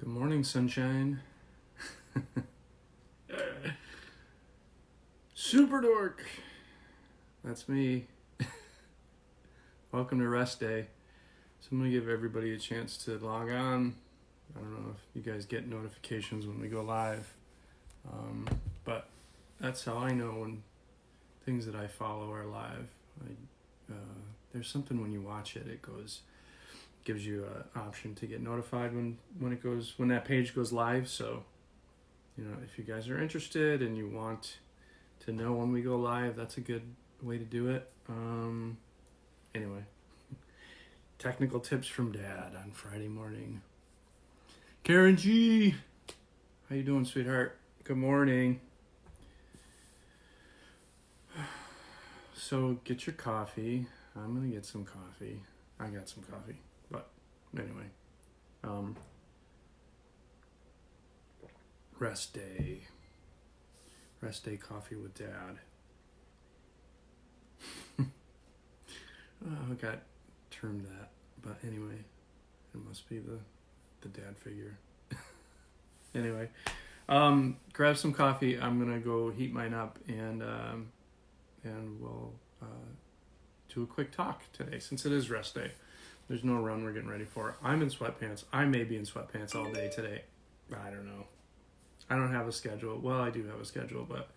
Good morning, sunshine. Super dork. That's me. Welcome to rest day. So I'm going to give everybody a chance to log on. I don't know if you guys get notifications when we go live. But that's how I know when things that I follow are live. There's something when you watch it, gives you an option to get notified when that page goes live. So, if you guys are interested and you want to know when we go live, that's a good way to do it. Anyway, technical tips from Dad on Friday morning. Karen G, how you doing, sweetheart? Good morning. So get your coffee. I'm gonna get some coffee. I got some coffee, but anyway, rest day coffee with Dad. I got termed that, but anyway, it must be the dad figure. Anyway, grab some coffee. I'm gonna go heat mine up, and we'll do a quick talk today since it is rest day. There's no run we're getting ready for. I'm in sweatpants. I may be in sweatpants all day today. I don't know. I don't have a schedule. Well, I do have a schedule, but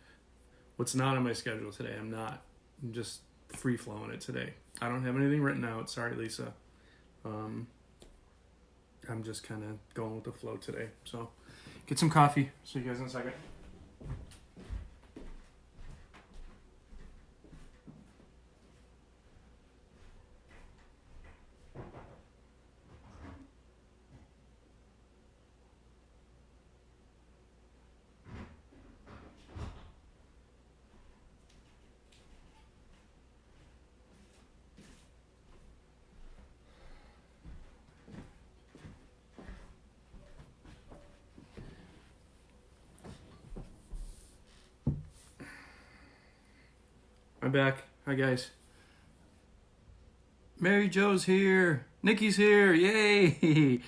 what's not on my schedule today, I'm just free-flowing it today. I don't have anything written out. Sorry, Lisa. I'm just kind of going with the flow today. So get some coffee. See you guys in a second. I'm back. Hi, guys. Mary Jo's here. Nikki's here. Yay!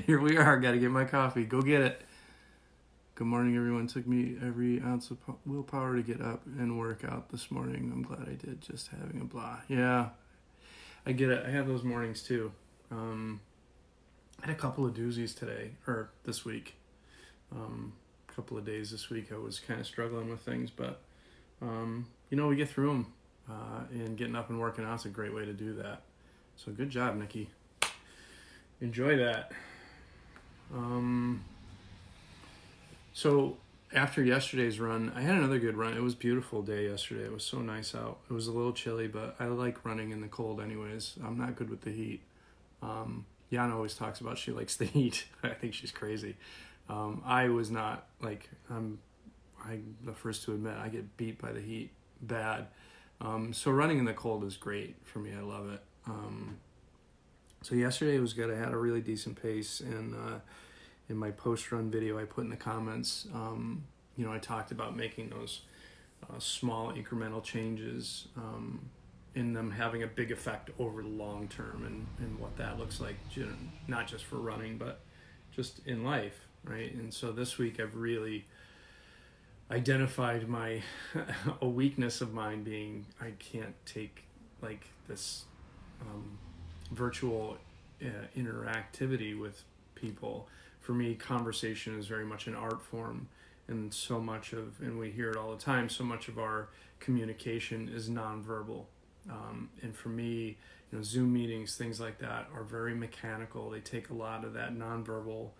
Here we are. Got to get my coffee. Go get it. Good morning, everyone. Took me every ounce of willpower to get up and work out this morning. I'm glad I did. Just having a blah. Yeah, I get it. I have those mornings too. I had a couple of doozies this week. A couple of days this week I was kind of struggling with things, but we get through them, and getting up and working out's a great way to do that. So good job, Nikki. Enjoy that. So after yesterday's run, I had another good run. It was a beautiful day yesterday. It was so nice out. It was a little chilly, but I like running in the cold anyways. I'm not good with the heat. Yana always talks about she likes the heat. I think she's crazy. I was not, I'm the first to admit I get beat by the heat bad. So running in the cold is great for me. I love it. So yesterday was good. I had a really decent pace, and in my post-run video I put in the comments, I talked about making those small incremental changes, in them having a big effect over the long term, and what that looks like, not just for running, but just in life, right? And so this week I've really identified a weakness of mine being I can't take this virtual interactivity with people. For me, conversation is very much an art form, and we hear it all the time, so much of our communication is nonverbal. And for me, Zoom meetings, things like that are very mechanical. They take a lot of that nonverbal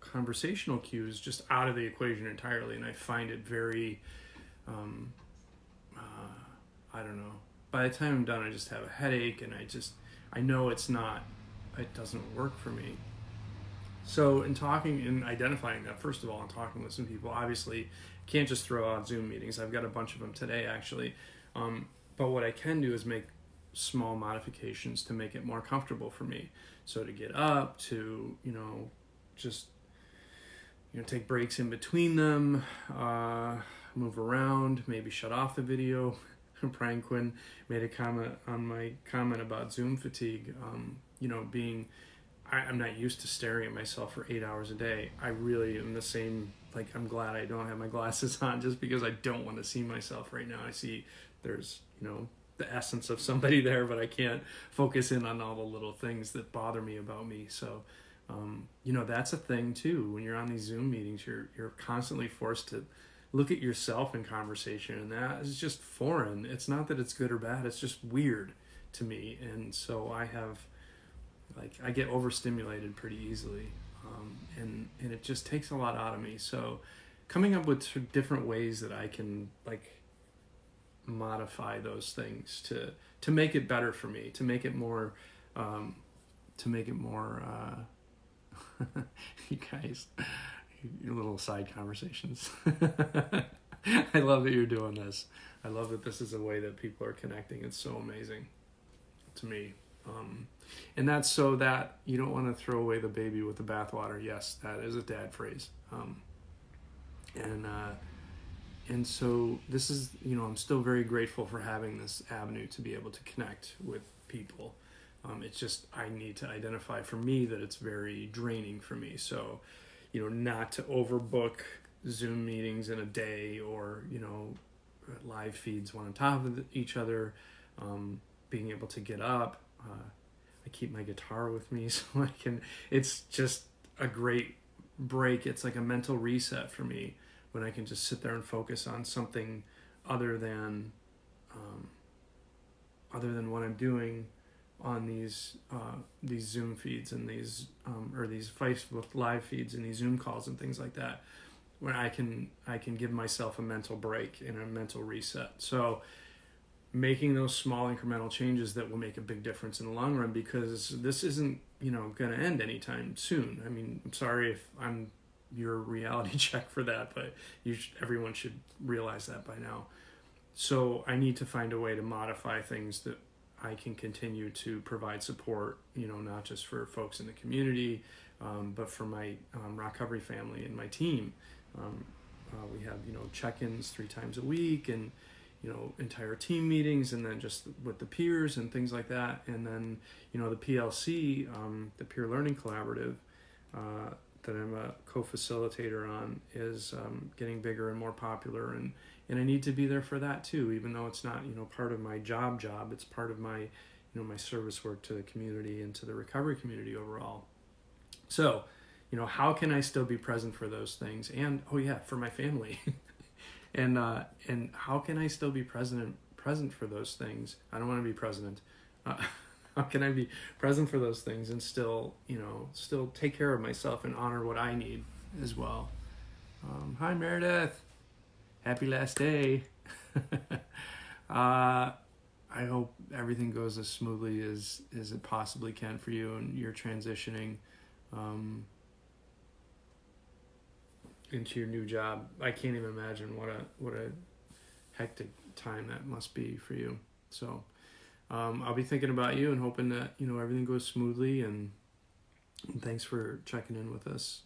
conversational cues just out of the equation entirely, and I find it very I don't know, by the time I'm done I just have a headache, and I know it doesn't work for me. So in talking and identifying that, first of all, and talking with some people, obviously can't just throw out Zoom meetings. I've got a bunch of them today actually, but what I can do is make small modifications to make it more comfortable for me. So to get up, to just take breaks in between them, move around, maybe shut off the video. Brian Quinn made a comment on my comment about Zoom fatigue, being I'm not used to staring at myself for 8 hours a day. I really am the same. Like, I'm glad I don't have my glasses on just because I don't want to see myself right now. I see there's, the essence of somebody there, but I can't focus in on all the little things that bother me about me. So, that's a thing too. When you're on these Zoom meetings, you're constantly forced to look at yourself in conversation, and that is just foreign. It's not that it's good or bad. It's just weird to me. And so I get overstimulated pretty easily. And it just takes a lot out of me. So coming up with different ways that I can modify those things to make it better for me, to make it more you guys, your little side conversations. I love that you're doing this. I love that this is a way that people are connecting. It's so amazing to me. And that's so that you don't want to throw away the baby with the bathwater. Yes, that is a dad phrase. And so this is, I'm still very grateful for having this avenue to be able to connect with people. It's just, I need to identify for me that it's very draining for me. So, not to overbook Zoom meetings in a day, or, live feeds one on top of each other, being able to get up. I keep my guitar with me so it's just a great break. It's like a mental reset for me when I can just sit there and focus on something other than what I'm doing on these Zoom feeds and these or these Facebook live feeds and these Zoom calls and things like that, where I can give myself a mental break and a mental reset. So making those small incremental changes that will make a big difference in the long run, because this isn't, going to end anytime soon. I mean, I'm sorry if I'm your reality check for that, but everyone should realize that by now. So I need to find a way to modify things that I can continue to provide support, not just for folks in the community, but for my ROCovery family and my team. We have, check-ins 3 times a week, and entire team meetings, and then just with the peers and things like that. And then, the PLC, the Peer Learning Collaborative, that I'm a co-facilitator on, is getting bigger and more popular. And I need to be there for that too, even though it's not, part of my job. It's part of my, my service work to the community and to the recovery community overall. So, how can I still be present for those things? And, for my family. And how can I still be present for those things? I don't want to be president. How can I be present for those things and still take care of myself and honor what I need as well? Hi, Meredith. Happy last day. I hope everything goes as smoothly as it possibly can for you, and you're transitioning into your new job. I can't even imagine what a hectic time that must be for you. So I'll be thinking about you and hoping that everything goes smoothly, and thanks for checking in with us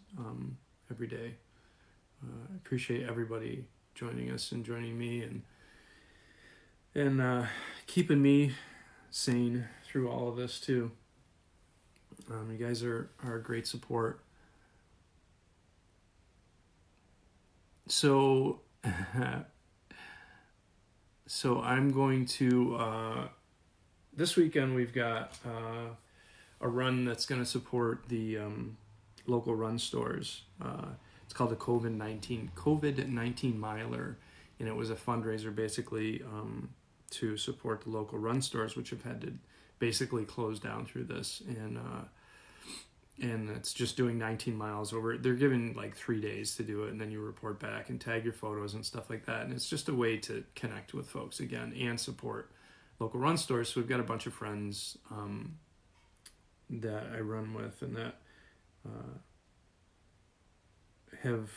every day. I appreciate everybody joining us and joining me and keeping me sane through all of this too. You guys are a great support. So I'm going to, this weekend we've got a run that's going to support the local run stores. It's called the COVID-19 Miler, and it was a fundraiser basically to support the local run stores, which have had to basically close down through this. And it's just doing 19 miles over. They're given like 3 days to do it, and then you report back and tag your photos and stuff like that. And it's just a way to connect with folks again and support local run stores. So we've got a bunch of friends that I run with and that have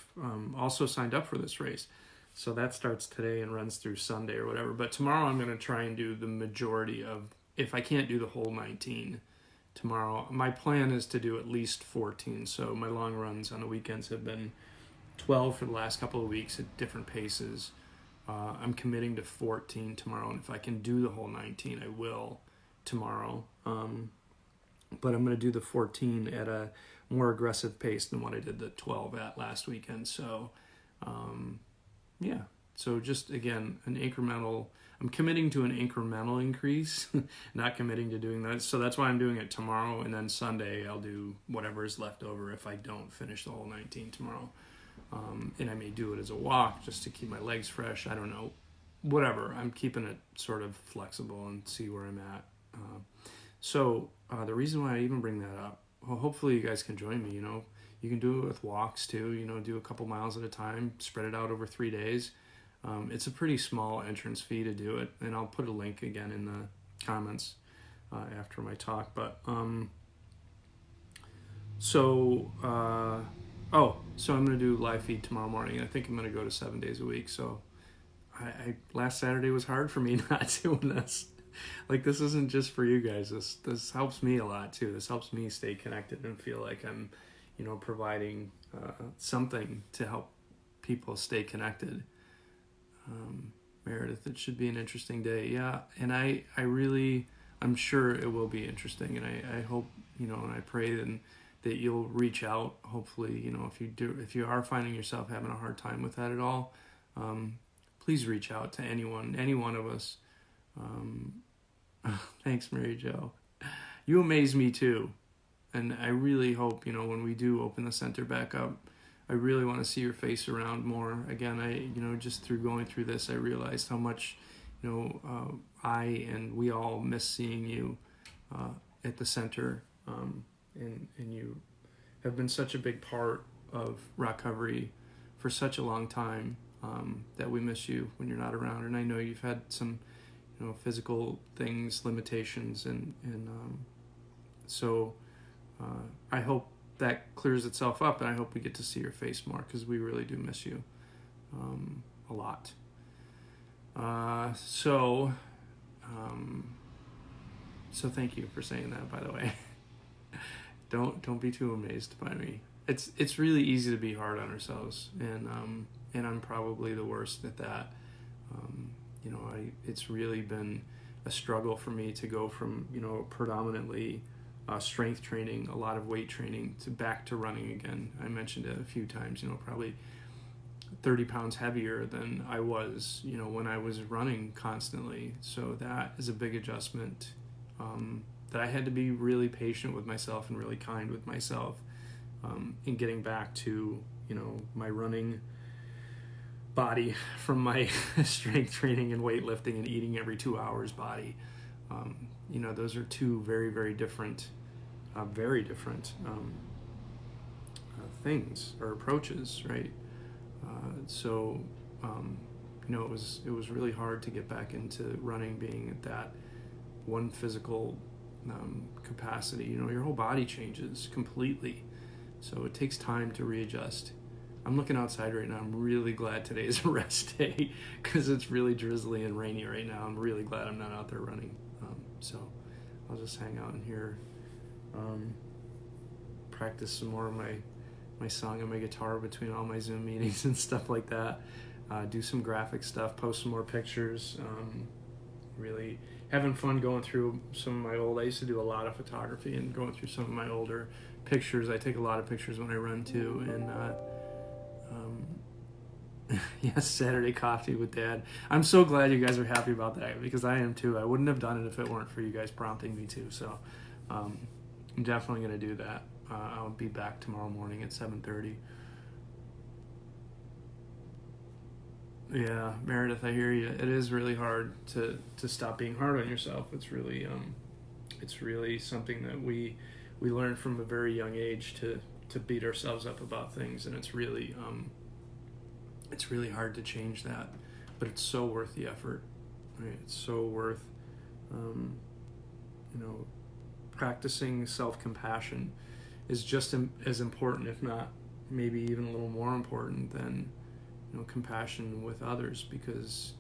also signed up for this race. So that starts today and runs through Sunday or whatever. But tomorrow I'm going to try and do the majority of, if I can't do the whole 19 tomorrow, my plan is to do at least 14. So my long runs on the weekends have been 12 for the last couple of weeks at different paces. I'm committing to 14 tomorrow, and if I can do the whole 19, I will tomorrow. but I'm going to do the 14 at a more aggressive pace than what I did the 12 at last weekend. So, yeah. So just, again, I'm committing to an incremental increase, not committing to doing that. So that's why I'm doing it tomorrow, and then Sunday I'll do whatever is left over if I don't finish the whole 19 tomorrow. And I may do it as a walk just to keep my legs fresh. I don't know. Whatever. I'm keeping it sort of flexible and see where I'm at. So the reason why I even bring that up, well, hopefully you guys can join me. You can do it with walks too. Do a couple miles at a time, spread it out over 3 days. It's a pretty small entrance fee to do it, and I'll put a link again in the comments after my talk. But so I'm going to do live feed tomorrow morning, and I think I'm going to go to 7 days a week. So I last Saturday was hard for me not doing this. Like, this isn't just for you guys. This helps me a lot too. This helps me stay connected and feel like I'm, providing something to help people stay connected. Meredith, it should be an interesting day. Yeah, and I'm sure it will be interesting, and I hope, and I pray that you'll reach out. Hopefully, if you are finding yourself having a hard time with that at all, please reach out to any one of us. Thanks, Mary Jo. You amaze me too. And I really hope, when we do open the center back up, I really want to see your face around more. Again, just through going through this, I realized how much, I and we all miss seeing you at the center. And you have been such a big part of ROCovery for such a long time, that we miss you when you're not around. And I know you've had some, physical things, limitations, and so I hope that clears itself up, and I hope we get to see your face more, because we really do miss you a lot. So thank you for saying that, by the way. Don't be too amazed by me. It's really easy to be hard on ourselves, and I'm probably the worst at that. It's really been a struggle for me to go from predominantly strength training, a lot of weight training, to back to running again. I mentioned it a few times, probably 30 pounds heavier than I was, when I was running constantly. So that is a big adjustment, that I had to be really patient with myself and really kind with myself, in getting back to, my running body from my strength training and weightlifting and eating every 2 hours body. Those are two very, very different things or approaches, right? It was really hard to get back into running, being at that one physical capacity. Your whole body changes completely, so it takes time to readjust. I'm looking outside right now. I'm really glad today is a rest day, because it's really drizzly and rainy right now. I'm really glad I'm not out there running. So I'll just hang out in here, practice some more of my song and my guitar between all my Zoom meetings and stuff like that. Do some graphic stuff, post some more pictures. Really having fun going through some of my I used to do a lot of photography, and going through some of my older pictures. I take a lot of pictures when I run too, and yes, Saturday coffee with Dad. I'm so glad you guys are happy about that, because I am too. I wouldn't have done it if it weren't for you guys prompting me to. So I'm definitely going to do that. I'll be back tomorrow morning at 7:30. Yeah, Meredith, I hear you. It is really hard to stop being hard on yourself. It's really something that we learn from a very young age to beat ourselves up about things, and it's really hard to change that, but it's so worth the effort, right? It's so worth, practicing self-compassion is just as important, if not maybe even a little more important than, compassion with others, because,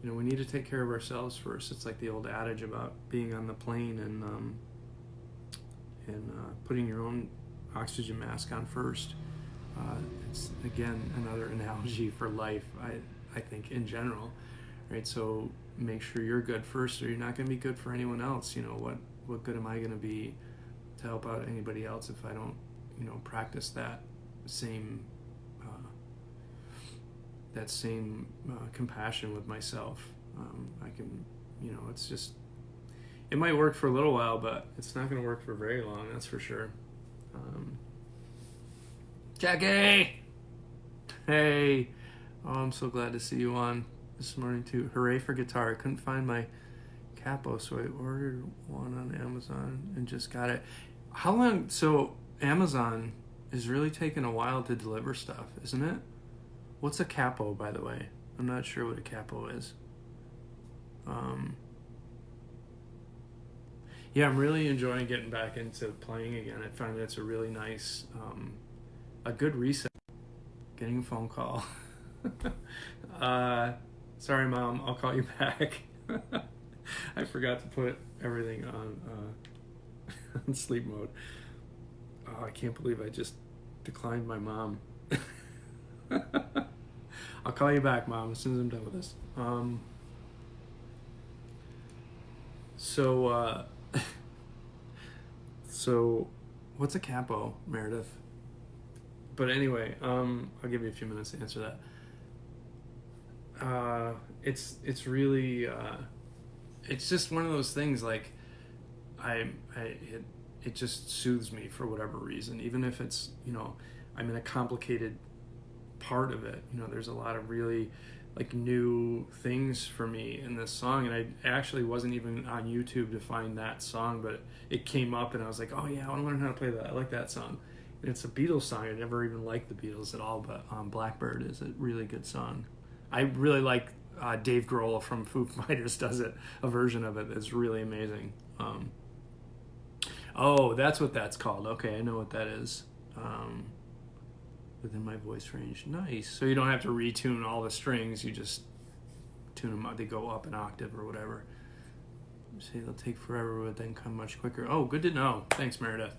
we need to take care of ourselves first. It's like the old adage about being on the plane and putting your own oxygen mask on first. It's, again, another analogy for life, I think, in general, right? So make sure you're good first, or you're not going to be good for anyone else. What good am I going to be to help out anybody else if I don't, practice that same compassion with myself. I can, it's just, it might work for a little while, but it's not going to work for very long, that's for sure. Jackie! Hey! Oh, I'm so glad to see you on this morning too. Hooray for guitar. I couldn't find my capo, so I ordered one on Amazon and just got it. How long? So Amazon is really taking a while to deliver stuff, isn't it? What's a capo, by the way? I'm not sure what a capo is. Yeah, I'm really enjoying getting back into playing again. I find that's a really nice, a good reset. Getting a phone call. Sorry, Mom, I'll call you back. I forgot to put everything on sleep mode. Oh, I can't believe I just declined my mom. I'll call you back, Mom, as soon as I'm done with this. So what's a capo, Meredith? But anyway, I'll give you a few minutes to answer that. It's really, it's just one of those things, like, it just soothes me for whatever reason, even if it's, I'm in a complicated part of it. There's a lot of really like new things for me in this song, and I actually wasn't even on YouTube to find that song, but it came up and I was like, oh yeah, I want to learn how to play that. I like that song. And it's a Beatles song. I never even liked the Beatles at all, but Blackbird is a really good song. I really like Dave Grohl from Foo Fighters does it, a version of it that's really amazing. Oh, that's what that's called. Okay, I know what that is. Within my voice range. Nice. So you don't have to retune all the strings, you just tune them up. They go up an octave or whatever. Say they'll take forever, but then come much quicker. Oh, good to know. Thanks, Meredith.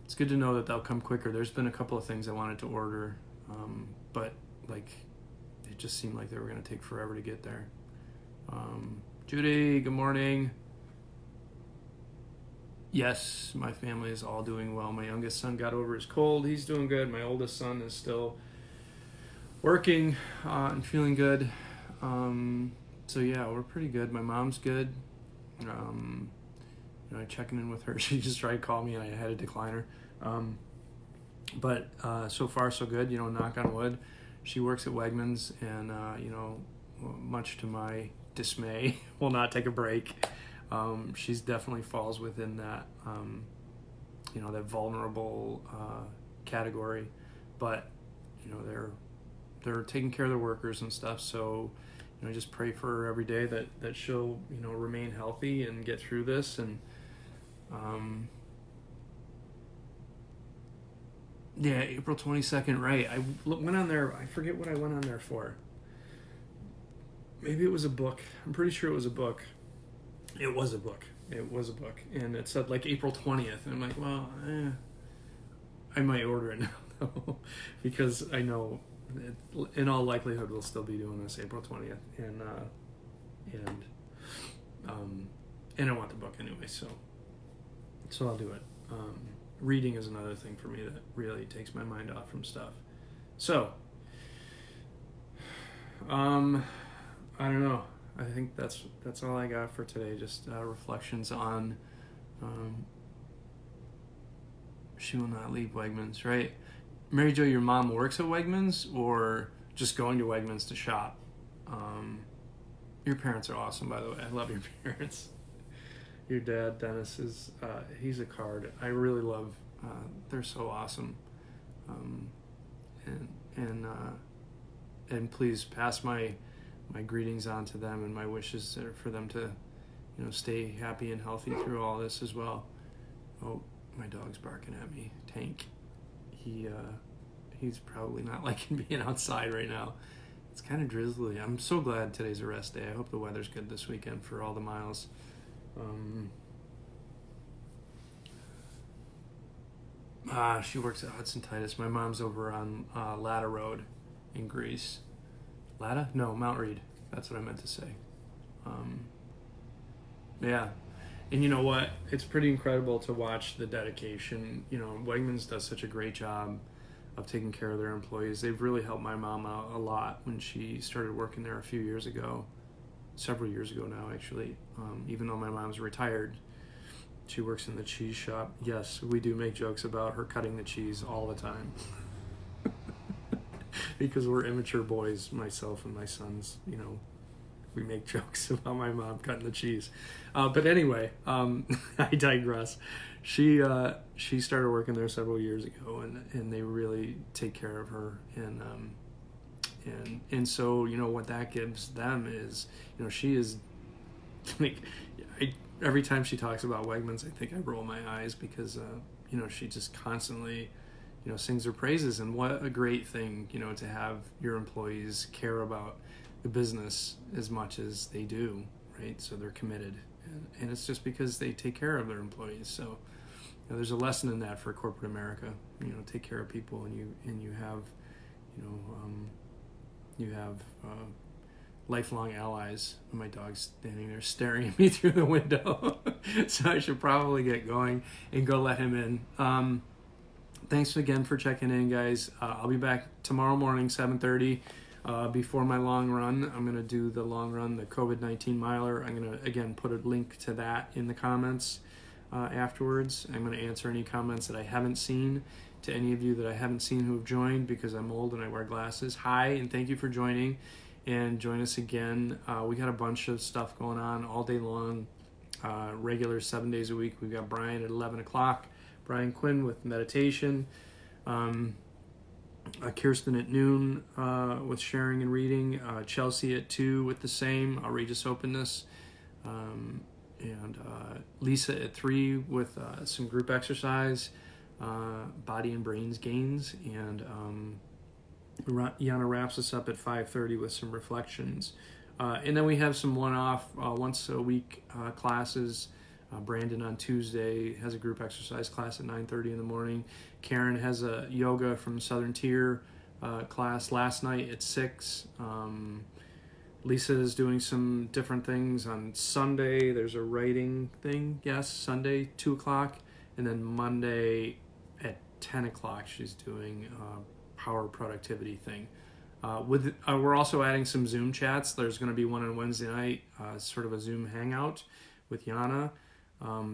It's good to know that they'll come quicker. There's been a couple of things I wanted to order, but like it just seemed like they were going to take forever to get there. Judy, good morning. Yes, my family is all doing well. My youngest son got over his cold. He's doing good. My oldest son is still working and feeling good. So yeah, we're pretty good. My mom's good. Checking in with her. She just tried to call me and I had to decline her. But so far so good. Knock on wood. She works at Wegmans and much to my dismay, will not take a break. She's definitely falls within that, that vulnerable category, but they're taking care of their workers and stuff. So, just pray for her every day that she'll remain healthy and get through this. And yeah, April 22nd, right? I went on there. I forget what I went on there for. Maybe it was a book. I'm pretty sure it was a book. It was a book, and it said like April 20th, and I'm like, well, I might order it now, because I know that in all likelihood we'll still be doing this April 20th, and I want the book anyway, so I'll do it. Reading is another thing for me that really takes my mind off from stuff. So, I don't know. I think that's all I got for today. Just reflections on she will not leave Wegmans, right? Mary Jo, your mom works at Wegmans or just going to Wegmans to shop? Your parents are awesome, by the way. I love your parents. Your dad, Dennis, is he's a card. I really love. They're so awesome. And please pass my greetings on to them, and my wishes are for them to, stay happy and healthy through all this as well. Oh, my dog's barking at me. Tank. He's probably not liking being outside right now. It's kind of drizzly. I'm so glad today's a rest day. I hope the weather's good this weekend for all the miles. She works at Hudson Titus. My mom's over on Latta Road in Greece. Latta? No, Mount Reed. That's what I meant to say. Yeah. And you know what? It's pretty incredible to watch the dedication. You know, Wegmans does such a great job of taking care of their employees. They've really helped my mom out a lot when she started working there a few years ago, several years ago now, actually. Even though my mom's retired, she works in the cheese shop. Yes, we do make jokes about her cutting the cheese all the time. Because we're immature boys, myself and my sons, you know, we make jokes about my mom cutting the cheese. But anyway, I digress. She started working there several years ago, and they really take care of her. And so, you know, what that gives them is, you know, she is, like, every time she talks about Wegmans, I think I roll my eyes because, you know, she just constantly, you know, sings her praises. And what a great thing, you know, to have your employees care about the business as much as they do, right? So they're committed, and it's just because they take care of their employees. So, you know, there's a lesson in that for corporate America. You know, take care of people, and you have, you have lifelong allies. My dog's standing there staring at me through the window, so I should probably get going and go let him in. Thanks again for checking in, guys. I'll be back tomorrow morning, 7:30. Before my long run. I'm going to do the long run, the COVID-19 miler. I'm going to, again, put a link to that in the comments afterwards. I'm going to answer any comments that I haven't seen. To any of you that I haven't seen who have joined, because I'm old and I wear glasses, hi, and thank you for joining. And join us again. We got a bunch of stuff going on all day long, regular 7 days a week. We've got Brian at 11 o'clock, Brian Quinn with meditation. Kirsten at noon with sharing and reading, Chelsea at 2 with the same outrageous openness, and Lisa at 3 with some group exercise, body and brains gains, and Yana wraps us up at 5:30 with some reflections, and then we have some one-off once a week classes. Brandon on Tuesday has a group exercise class at 9:30 in the morning. Karen has a yoga from Southern Tier class last night at 6. Lisa is doing some different things on Sunday. There's a writing thing, yes, Sunday, 2 o'clock. And then Monday at 10 o'clock, she's doing a power productivity thing. We're also adding some Zoom chats. There's going to be one on Wednesday night, sort of a Zoom hangout with Yana.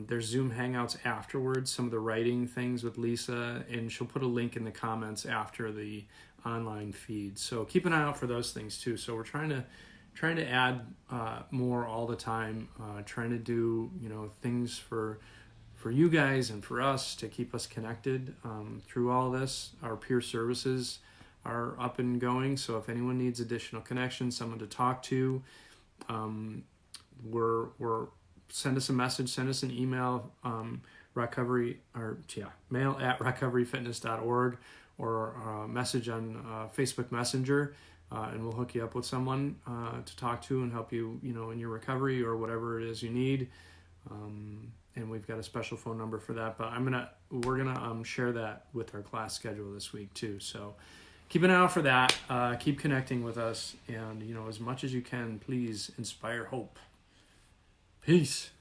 There's Zoom hangouts afterwards, some of the writing things with Lisa, and she'll put a link in the comments after the online feed. So keep an eye out for those things too. So we're trying to add more all the time, trying to do, you know, things for you guys and for us to keep us connected through all this. Our peer services are up and going. So if anyone needs additional connections, someone to talk to, we're send us a message, send us an email, mail at ROCoveryFitness.org, or a message on Facebook Messenger, and we'll hook you up with someone to talk to and help you, you know, in your recovery or whatever it is you need. And we've got a special phone number for that, but we're gonna share that with our class schedule this week too. So keep an eye out for that. Keep connecting with us, and, you know, as much as you can, please inspire hope. Peace.